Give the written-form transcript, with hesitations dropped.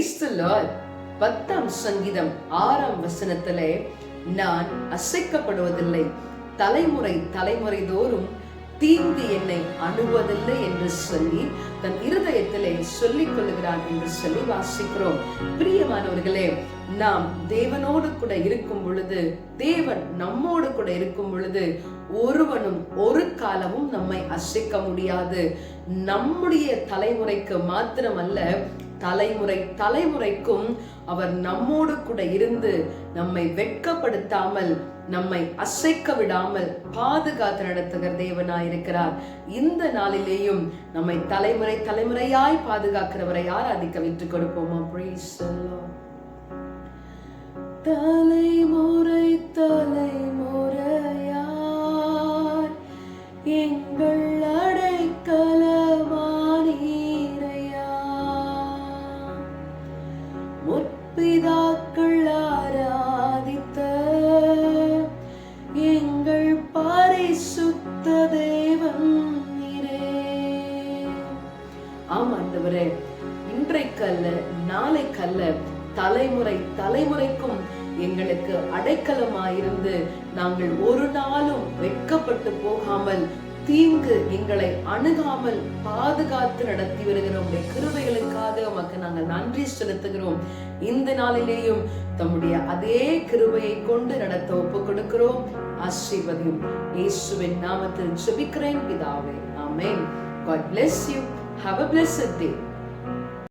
Praise the Lord. 10ஆம் சங்கீதம் 6ஆம் வசனத்திலே, நான் அசைக்கப்படுவதில்லை, தலைமுறை தலைமுறை தோறும் தீங்கு என்னை அணுவதில்லை என்று சொல்லி தன் இருதயத்திலே சொல்லிக் கொள்கிறான் என்று சொல்லி வாசிக்கிறோம். பிரியமானவர்களே, நாம் தேவனோடு கூட இருக்கும் பொழுது, தேவன் நம்மோடு கூட இருக்கும் பொழுது, ஒருவனும் ஒரு காலமும் நம்மை அசைக்க முடியாது. நம்முடைய தலைமுறைக்கு மாத்திரமல்ல, தலைமுறை தலைமுறைக்கும் அவர் நம்மோடு கூட இருந்து நம்மை வெட்கப்படுத்தாமல், நம்மை அசைக்க விடாமல் பாதுகாத்து நடத்துகிற தேவனாயிருக்கிறார். இந்த நாளிலேயும் நம்மை தலைமுறை தலைமுறையாய் பாதுகாக்கிறவரை ஆராதிக்க விட்டுக் கொடுப்போமா? Praise the Lord. தலைமுறை தலைமுறையார் எங்கள் அடைக்கலமானீரையா, முற்பிதாக்கள் ஆராதித்த எங்கள் பரிசுத்த தேவன் நீரே. ஆமாண்டவரே, இன்றைக்கல்ல நாளைக்கல்ல, தலைமுறை தலைமுறைக்கும் எங்களுக்கு அடைக்கலமாயிருந்து நாங்கள் ஒரு நாளும் வெட்கப்பட்டு போகாமல், தீங்கு எங்களை அணுகாமல் பாதுகாத்து நடத்தி வருகிற உங்களுடைய கிருபைகளுக்காக உமக்கு நாங்கள் நன்றி செலுத்துகிறோம். இந்த நாளிலேயும் தம்முடைய அதே கிருபையை கொண்டு நடத்த ஒப்பு கொடுக்கிறோம். ஆசீர்வதியும் இயேசுவின் நாமத்தில் ஜெபிக்கிறேன் பிதாவே. ஆமென். God bless you. Have a blessed day.